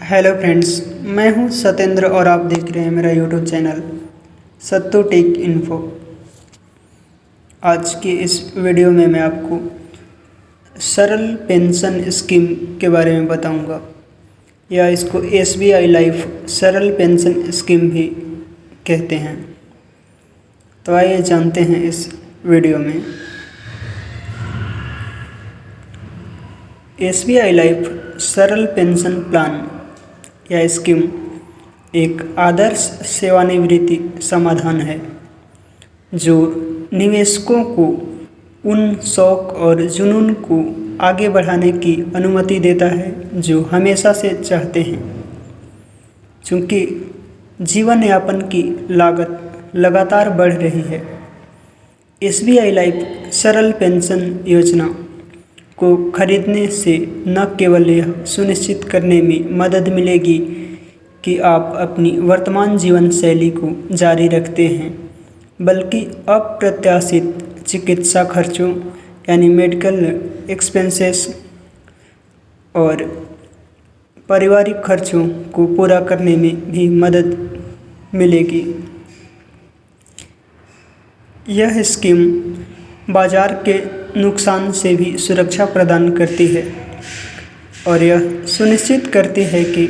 Hello friends, मैं हूं सत्येंद्र और आप देख रहे हैं मेरा यूट्यूब चैनल सत्तू टेक इन्फो। आज की इस वीडियो में मैं आपको सरल पेंशन स्कीम के बारे में बताऊंगा, या इसको एसबीआई लाइफ सरल पेंशन स्कीम भी कहते हैं। तो आइए जानते हैं इस वीडियो में। एसबीआई लाइफ सरल पेंशन प्लान यह स्कीम एक आदर्श सेवानिवृत्ति समाधान है जो निवेशकों को उन शौक और जुनून को आगे बढ़ाने की अनुमति देता है जो हमेशा से चाहते हैं। चूँकि जीवन यापन की लागत लगातार बढ़ रही है, एसबीआई लाइफ सरल पेंशन योजना को खरीदने से न केवल यह सुनिश्चित करने में मदद मिलेगी कि आप अपनी वर्तमान जीवन शैली को जारी रखते हैं, बल्कि अप्रत्याशित चिकित्सा खर्चों यानी मेडिकल एक्सपेंसेस और पारिवारिक खर्चों को पूरा करने में भी मदद मिलेगी। यह स्कीम बाजार के नुकसान से भी सुरक्षा प्रदान करती है और यह सुनिश्चित करती है कि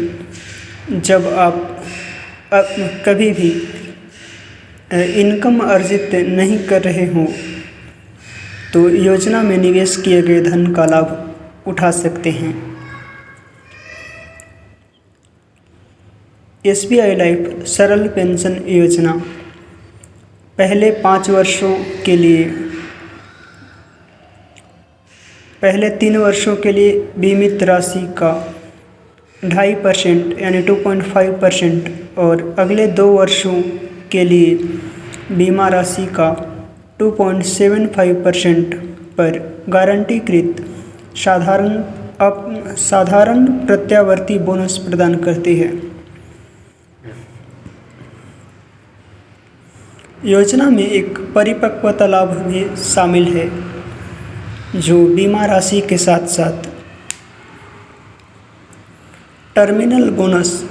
जब आप कभी भी इनकम अर्जित नहीं कर रहे हों तो योजना में निवेश किए गए धन का लाभ उठा सकते हैं। एसबीआई लाइफ सरल पेंशन योजना पहले 3 वर्षों के लिए बीमित राशि का 2.5% यानी 2.5% और अगले 2 वर्षों के लिए बीमा राशि का 2.75% पर गारंटीकृत साधारण प्रत्यावर्ती बोनस प्रदान करती है। योजना में एक परिपक्वता लाभ भी शामिल है जो बीमा राशि के साथ साथ टर्मिनल बोनस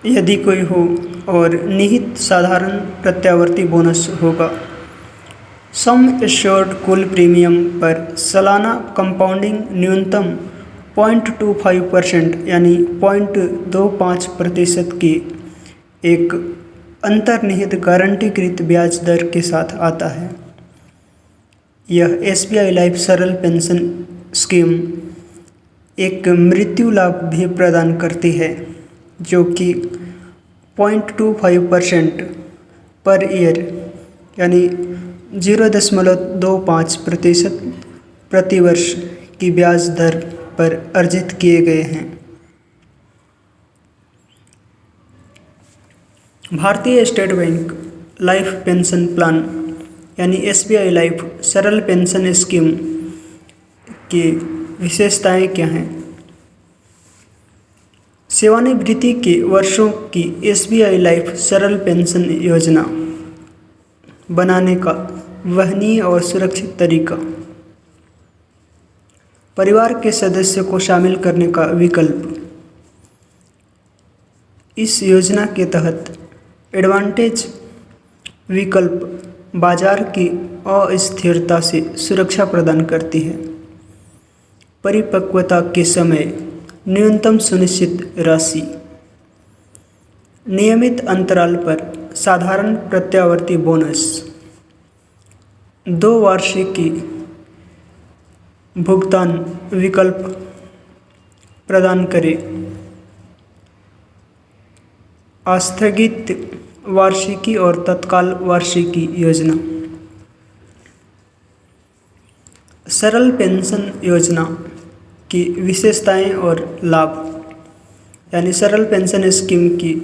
यदि कोई हो और निहित साधारण प्रत्यावर्ती बोनस होगा। सम एश्योर्ड कुल प्रीमियम पर सालाना कंपाउंडिंग न्यूनतम 0.25% यानी 0.25% की एक अंतर्निहित गारंटीकृत ब्याज दर के साथ आता है। यह एसबीआई लाइफ सरल पेंशन स्कीम एक मृत्यु लाभ भी प्रदान करती है जो कि 0.25% पर ईयर यानी 0.25% प्रतिवर्ष की ब्याज दर पर अर्जित किए गए हैं। भारतीय state bank life pension plan यानी एसबीआई लाइफ सरल पेंशन स्कीम की विशेषताएं क्या हैं? सेवानिवृत्ति के वर्षों की एसबीआई लाइफ सरल पेंशन योजना बनाने का वहनीय और सुरक्षित तरीका, परिवार के सदस्य को शामिल करने का विकल्प। इस योजना के तहत एडवांटेज विकल्प बाजार की अस्थिरता से सुरक्षा प्रदान करती है। परिपक्वता के समय न्यूनतम सुनिश्चित राशि, नियमित अंतराल पर साधारण प्रत्यावर्ती बोनस, 2 वार्षिकी भुगतान विकल्प प्रदान करें, आस्थगित वार्षिकी और तत्काल वार्षिकी योजना। सरल पेंशन योजना की विशेषताएं और लाभ यानी सरल पेंशन स्कीम की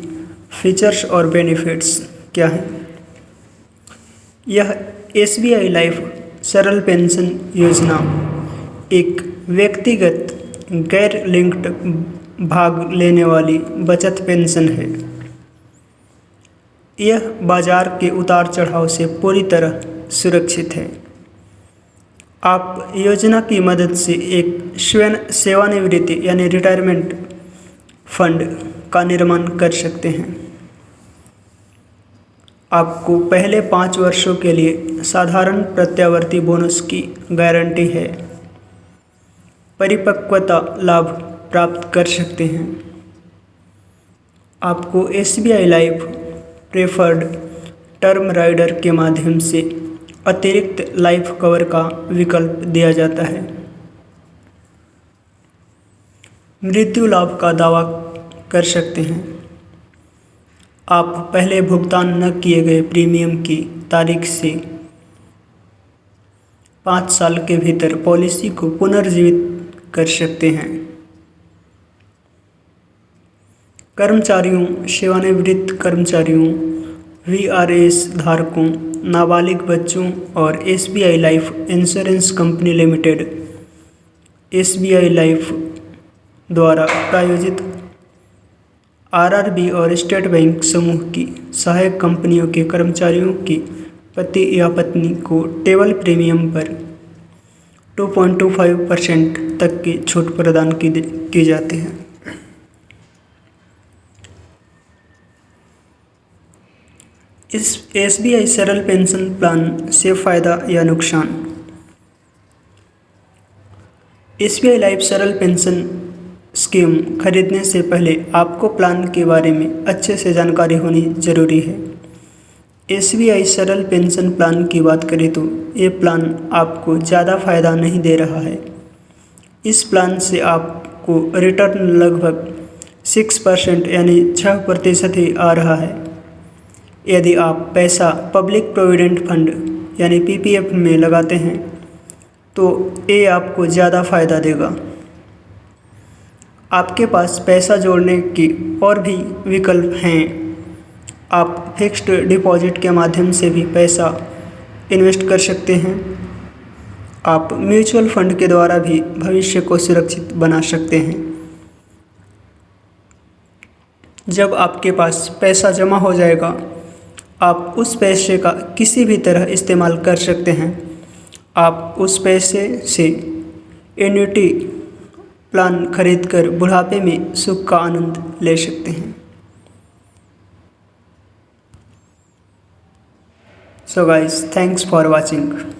फीचर्स और बेनिफिट्स क्या हैं? यह एसबीआई लाइफ सरल पेंशन योजना एक व्यक्तिगत गैर लिंक्ड भाग लेने वाली बचत पेंशन है। यह बाजार के उतार चढ़ाव से पूरी तरह सुरक्षित है। आप योजना की मदद से एक सेवानिवृत्ति यानी रिटायरमेंट फंड का निर्माण कर सकते हैं। आपको पहले 5 वर्षों के लिए साधारण प्रत्यावर्ती बोनस की गारंटी है। परिपक्वता लाभ प्राप्त कर सकते हैं। आपको SBI life preferred term rider के माध्यम से अतिरिक्त लाइफ कवर का विकल्प दिया जाता है। मृत्यु लाभ का दावा कर सकते हैं। आप पहले भुगतान न किए गए प्रीमियम की तारीख से 5 साल के भीतर पॉलिसी को पुनर्जीवित कर सकते हैं। कर्मचारियों, सेवानिवृत्त कर्मचारियों, VRS धारकों, नाबालिग बच्चों और SBI life insurance company limited SBI life द्वारा प्रायोजित RRB और स्टेट बैंक समूह की सहायक कंपनियों के कर्मचारियों की पति या पत्नी को टेबल प्रीमियम पर 2.25% तक की छूट प्रदान की जाती है। इस SBI सरल पेंशन प्लान से फ़ायदा या नुकसान। SBI लाइफ सरल पेंशन स्कीम खरीदने से पहले आपको प्लान के बारे में अच्छे से जानकारी होनी जरूरी है। SBI सरल पेंशन प्लान की बात करें तो ये प्लान आपको ज़्यादा फ़ायदा नहीं दे रहा है। इस प्लान से आपको रिटर्न लगभग 6% यानी 6% ही आ रहा है। यदि आप पैसा पब्लिक प्रोविडेंट फंड यानी PPF में लगाते हैं तो ये आपको ज़्यादा फ़ायदा देगा। आपके पास पैसा जोड़ने की और भी विकल्प हैं। आप फिक्स्ड डिपॉजिट के माध्यम से भी पैसा इन्वेस्ट कर सकते हैं। आप म्यूचुअल फंड के द्वारा भी भविष्य को सुरक्षित बना सकते हैं। जब आपके पास पैसा जमा हो जाएगा, आप उस पैसे का किसी भी तरह इस्तेमाल कर सकते हैं। आप उस पैसे से एन्युटी प्लान खरीदकर बुढ़ापे में सुख का आनंद ले सकते हैं। So guys, thanks for watching.